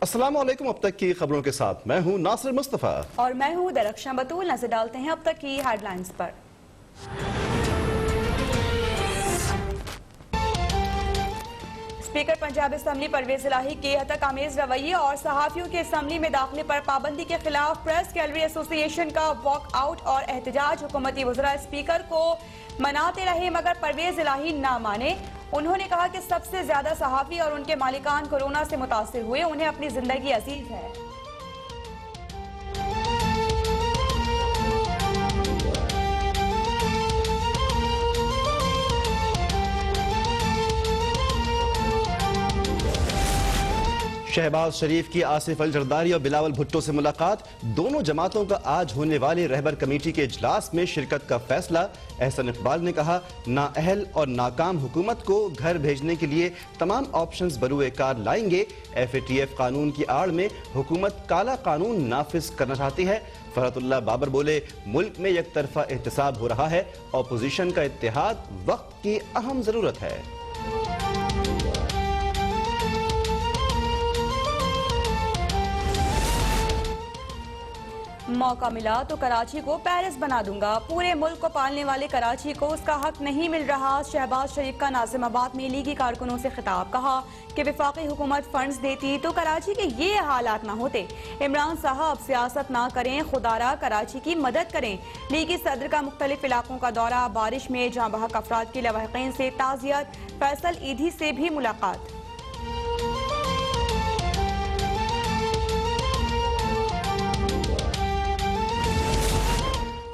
अस्सलाम वालेकुम। अब तक की खबरों के साथ मैं हूं नासिर मुस्तफा और मैं हूं दरख्शां बतूल। नजर डालते हैं अब तक की हेडलाइंस पर। स्पीकर पंजाब असम्बली परवेज इलाही के हतक आमेज रवैये और सहाफियों के असम्बली में दाखिले पर पाबंदी के खिलाफ प्रेस गैलरी एसोसिएशन का वॉक आउट और एहतजाज। हुकूमती वज़रा स्पीकर को मनाते रहे मगर परवेज इलाही ना माने। उन्होंने कहा कि सबसे ज्यादा सहाफी और उनके मालिकान कोरोना से मुतासिर हुए, उन्हें अपनी जिंदगी अजीज है। शहबाज शरीफ की आसिफ अल जरदारी और बिलावल भुट्टो से मुलाकात। दोनों जमातों का आज होने वाले रहबर कमेटी के इजलास में शिरकत का फैसला। एहसन इकबाल ने कहा, नाअहल और नाकाम हुकूमत को घर भेजने के लिए तमाम ऑप्शंस बरूए कार लाएंगे। FATF कानून की आड़ में हुकूमत काला कानून नाफिज करना चाहती है। फरहतुल्लाह बाबर बोले, मुल्क में एक तरफा एहतसाब हो रहा है, अपोजिशन का इत्तेहाद वक्त की अहम जरूरत है। मौका मिला तो कराची को पेरिस बना दूंगा। पूरे मुल्क को पालने वाले कराची को उसका हक नहीं मिल रहा। शहबाज शरीफ का नाजिमाबाद में लीगी कारकुनों से खिताब। कहा कि वफाकी हुकूमत फंड्स देती तो कराची के ये हालात ना होते। इमरान साहब सियासत ना करें, खुदारा कराची की मदद करें। लीगी सदर का मुख्तलिफ इलाकों का दौरा। बारिश में जाँ बहक अफराद के लवाहिकीन से ताज़ियत। फैसल ईधी से भी मुलाकात।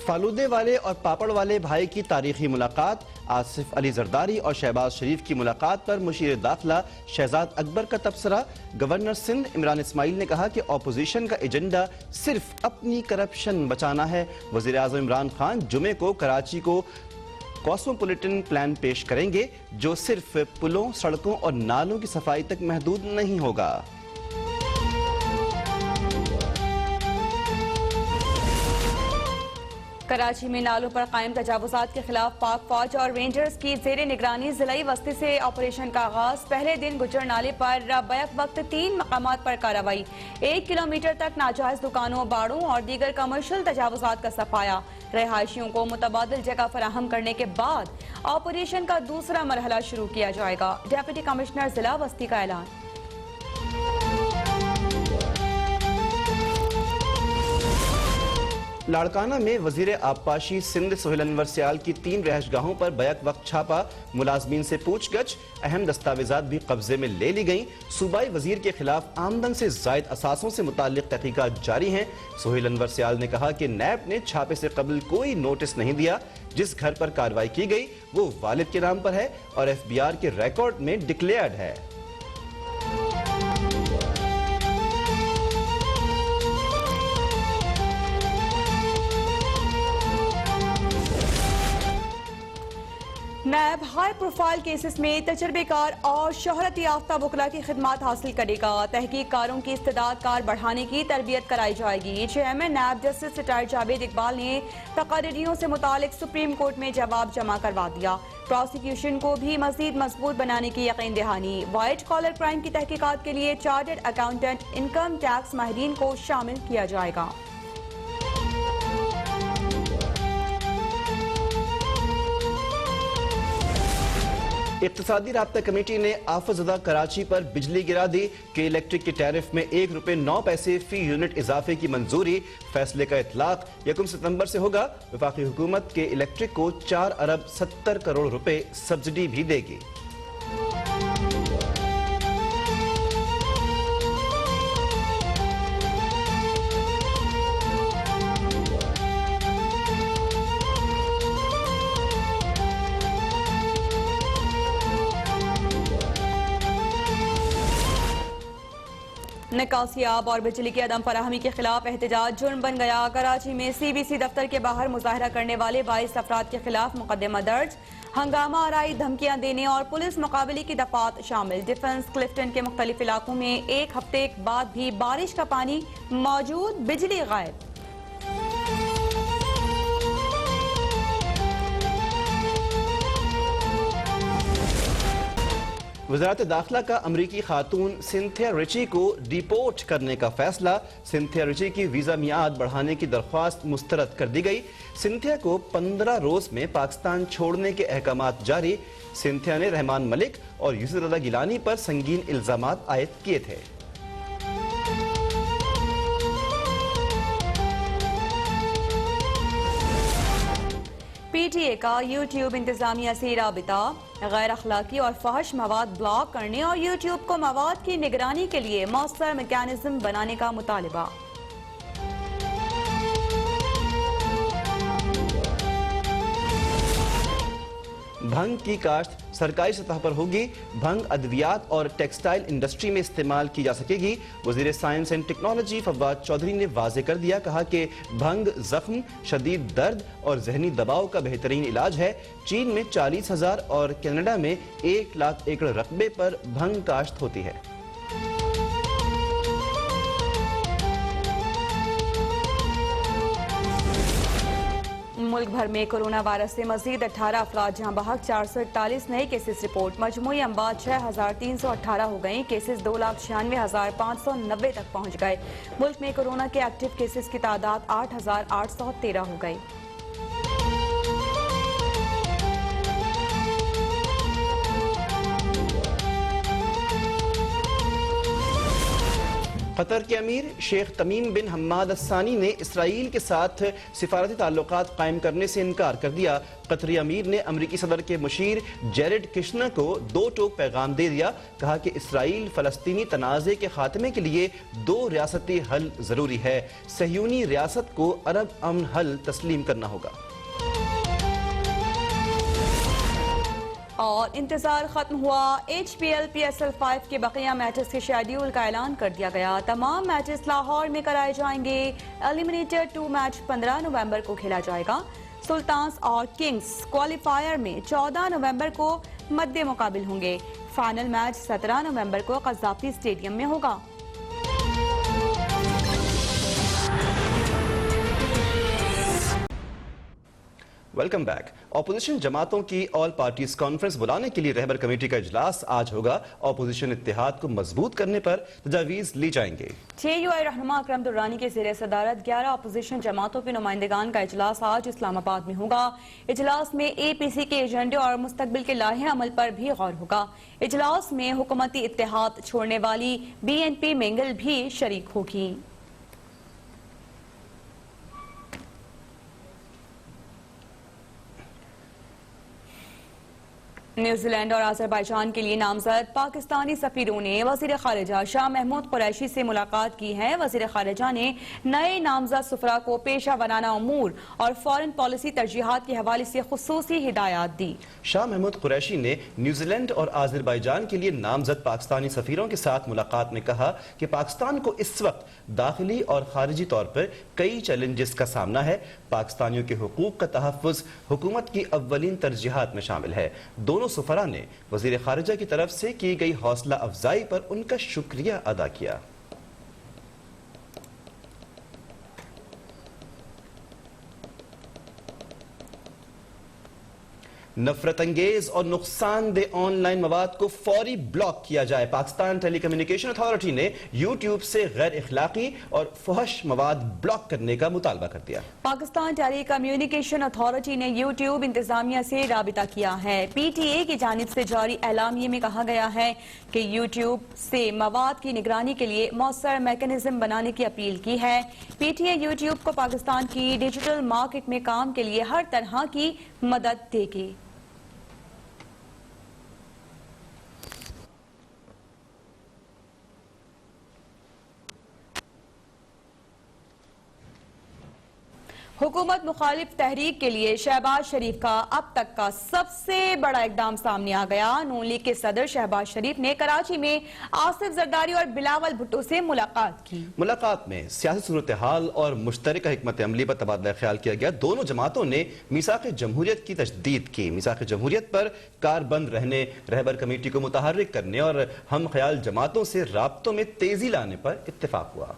फालूदे वाले और पापड़ वाले भाई की तारीखी मुलाकात। आसिफ अली जरदारी और शहबाज शरीफ की मुलाकात पर मुशीर दाखिला शहजाद अकबर का तबसरा। गवर्नर सिंध इमरान इस्माइल ने कहा कि अपोजिशन का एजेंडा सिर्फ अपनी करप्शन बचाना है। वज़ीर आज़म इमरान खान जुमे को कराची को कॉस्मोपॉलिटन प्लान पेश करेंगे, जो सिर्फ पुलों, सड़कों और नालों की सफाई तक महदूद नहीं होगा। कराची में नालों पर कायम तजावुजात के खिलाफ पाक फौज और रेंजर्स की जेर निगरानी जिलाई वस्ती से ऑपरेशन का आगाज। पहले दिन गुजर नाले पर बैक वक्त 3 मकामात पर कार्रवाई। 1 किलोमीटर तक नाजायज दुकानों, बाड़ों और दीगर कमर्शियल तजावुजात का सफाया। रहायशियों को मुतबादिल जगह फराहम करने के बाद ऑपरेशन का दूसरा मरहला शुरू किया जाएगा। डेप्यूटी कमिश्नर जिला वस्ती का ऐलान। लाड़काना में वजीर आबपाशी सिंध सोहेल अनवर सियाल की 3 रहायशगाहों पर बैक वक्त छापा। मुलाजमीन से पूछगछ, अहम दस्तावेजात भी कब्जे में ले ली गईं। सूबाई वजीर के खिलाफ आमदन से जायद असासों से मुताल्लिक तहकीकात जारी हैं। सोहेल अनवर सियाल ने कहा कि नैब ने छापे से कबल कोई नोटिस नहीं दिया। जिस घर पर कार्रवाई की गई वो वालिद के नाम पर है और FBR के रिकॉर्ड में डिक्लेयर्ड है। नैब हाई प्रोफाइल केसेस में तजर्बेकार और शोहरत याफ्ता वकला की खिदमात हासिल करेगा। तहकीककारों की इस्तेदाद कार बढ़ाने की तरबियत कराई जाएगी। Chairman NAB justice retired Javed Iqbal ने तकारीरियों से मुतालिक सुप्रीम कोर्ट में जवाब जमा करवा दिया। प्रोसिक्यूशन को भी मजीद मजबूत बनाने की यकीन दहानी। व्हाइट कॉलर क्राइम की तहकीकात के लिए चार्टर्ड अकाउंटेंट, इनकम टैक्स माहिरीन को शामिल किया जाएगा। इक्तिसादी राब्ता कमेटी ने आफतज़दा कराची पर बिजली गिरा दी कि इलेक्ट्रिक के टैरिफ में ₹1.09 फी यूनिट इजाफे की मंजूरी। फैसले का इतलाक 1 सितंबर से होगा। वफाकी हुकूमत के इलेक्ट्रिक को 4 अरब 70 करोड़ रुपए सब्सिडी भी देगी। निकासियाब और बिजली की अदम फराहमी के खिलाफ एहतजाज जुर्म बन गया। कराची में CBC दफ्तर के बाहर मुजाहरा करने वाले 22 अफराद के खिलाफ मुकदमा दर्ज। हंगामा आराई, धमकियां देने और पुलिस मुकाबले की दफात शामिल। डिफेंस क्लिफ्टन के मुख्तलिफ इलाकों में 1 हफ्ते बाद भी बारिश का पानी मौजूद, बिजली गायब। वज़ारत दाखिला का अमरीकी खातून सिंथिया रिची को डिपोर्ट करने का फैसला। सिंथिया रिची की वीज़ा मियाद बढ़ाने की दरख्वास्त मुस्तरद कर दी गई। सिंथिया को 15 रोज में पाकिस्तान छोड़ने के अहकामात जारी। सिंथिया ने रहमान मलिक और यूसुफ रज़ा गिलानी पर संगीन इल्जामात आयद किए थे। PTA का YouTube इंतजामिया से राबिता, गैर अखलाकी और फहश मवाद ब्लॉक करने और YouTube को मवाद की निगरानी के लिए मौसर मैकेनिज्म बनाने का मुतालिबा। भंग की काश्त सरकारी सतह पर होगी। भंग अद्वियात और टेक्सटाइल इंडस्ट्री में इस्तेमाल की जा सकेगी। वज़ीर science and technology Fawad Chaudhry ने वाज़े कर दिया, कहा कि भंग जख्म, शदीद दर्द और जहनी दबाव का बेहतरीन इलाज है। चीन में 40,000 और कनाडा में 1 लाख एकड़ रकबे पर भंग काश्त होती है। मुल्क भर में कोरोना वायरस से मजीद 18 अफराद जहां बहक 441 नए केसेस रिपोर्ट। मजमूई अम्बात 6,318 हो गई। केसेस 2,96,590 तक पहुंच गए। मुल्क में कोरोना के एक्टिव केसेस की तादाद 8,813 हो गई। कतर के अमीर शेख तमीम बिन हम्माद अस्सानी ने इसराइल के साथ सिफारती ताल्लुकात कायम करने से इनकार कर दिया। कतरी अमीर ने अमरीकी सदर के मुशीर जेरेड किश्नर को 2 टोक पैगाम दे दिया। कहा कि इसराइल फलस्तीनी तनाज़े के खात्मे के लिए 2 रियासती हल जरूरी है। सहयूनी रियासत को अरब अमन हल तस्लीम करना होगा। और इंतजार खत्म हुआ। HPL PSL 5 के बकिया मैचेस के शेड्यूल का ऐलान कर दिया गया। तमाम मैचेस लाहौर में कराए जाएंगे। एलिमिनेटर 2 मैच 15 नवंबर को खेला जाएगा। सुल्तान्स और किंग्स क्वालिफायर में 14 नवंबर को मद्दे मुकाबिल होंगे। फाइनल मैच 17 नवंबर को कज़ाफ़ी स्टेडियम में होगा। Welcome back. ऑपोजिशन जमातों की ऑल पार्टीज कॉन्फ्रेंस बुलाने के लिए रहबर कमेटी का इजलास आज होगा। ऑपोजिशन इत्तेहाद को मजबूत करने पर तजावीज ली जाएंगे। JUI रहनुमा अकरम दुर्रानी के ज़ेरे सदारत 11 ऑपोजिशन जमातों के नुमाइंदगान का इजलास आज इस्लामाबाद में होगा। इजलास में APC के एजेंडे और मुस्तकबिल के लाहे अमल पर भी गौर होगा। इजलास में हुकूमती इत्तेहाद छोड़ने वाली BNP मेंगल भी शरीक होगी। न्यूजीलैंड और अजरबैजान के लिए नामजद पाकिस्तानी सफीरों ने वज़ीर खारिजा शाह महमूद कुरैशी से मुलाकात की है। वज़ीर खारिजा ने नए नामजद सफरा को पेशा वराना उमूर और फॉरेन पॉलिसी तरजीहात के हवाले से खुसूसी हिदायत दी। शाह महमूद कुरैशी ने न्यूजीलैंड और अजरबैजान के लिए नामजद पाकिस्तानी सफीरों के साथ मुलाकात में कहा कि पाकिस्तान को इस वक्त दाखिली और खारिजी तौर पर कई चैलेंजेस का सामना है। पाकिस्तानियों के हुकूक का तहफ़्फ़ुज़ हुकूमत की अव्वलीन तरजीहात में शामिल है। दोनों सफरा ने वज़ीर खारिजा की तरफ से की गई हौसला अफजाई पर उनका शुक्रिया अदा किया। नफरत अंगेज और नुकसानदेह ऑनलाइन मवाद को फौरी ब्लॉक किया जाए। पाकिस्तान टेली कम्युनिकेशन अथॉरिटी ने यूट्यूब से गैर इखलाकी और फहश मवाद ब्लॉक करने का मुतालबा कर दिया। पाकिस्तान टेली कम्युनिकेशन अथॉरिटी ने यूट्यूब इंतजामिया से राबिता किया है। PTA की जानिब से जारी एलामिये में कहा गया है कि यूट्यूब से मवाद की निगरानी के लिए मौसर मैकेनिज्म बनाने की अपील की है। PTA यूट्यूब को पाकिस्तान की डिजिटल मार्केट में काम के लिए हर तरह की मदद देगी। हुकूमत मुखालिफ तहरीक के लिए शहबाज शरीफ का अब तक का सबसे बड़ा इकदाम सामने आ गया। नून लीग के सदर शहबाज शरीफ ने कराची में आसिफ जरदारी और बिलावल भुट्टो से मुलाकात की। मुलाकात में सियासी सूरत हाल और मुश्तरका हिकमत अमली पर तबादला ख्याल किया गया। दोनों जमातों ने मीसाक जमहूरियत की तजदीद की। मीसाक जमहूरियत पर कारबंद रहने, रहबर कमेटी को मुतहर्रिक करने और हम ख्याल जमातों से राब्तों में तेजी लाने पर इत्तेफाक हुआ।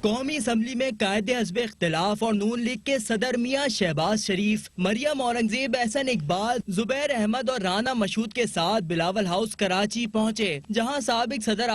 قومی اسمبلی میں قائد حزب اختلاف اور نون لیگ کے صدر میاں شہباز شریف، مریم اورنگزیب، احسن اقبال، زبیر احمد اور رانا مشہود کے ساتھ بلاول ہاؤس کراچی پہنچے، جہاں سابق صدر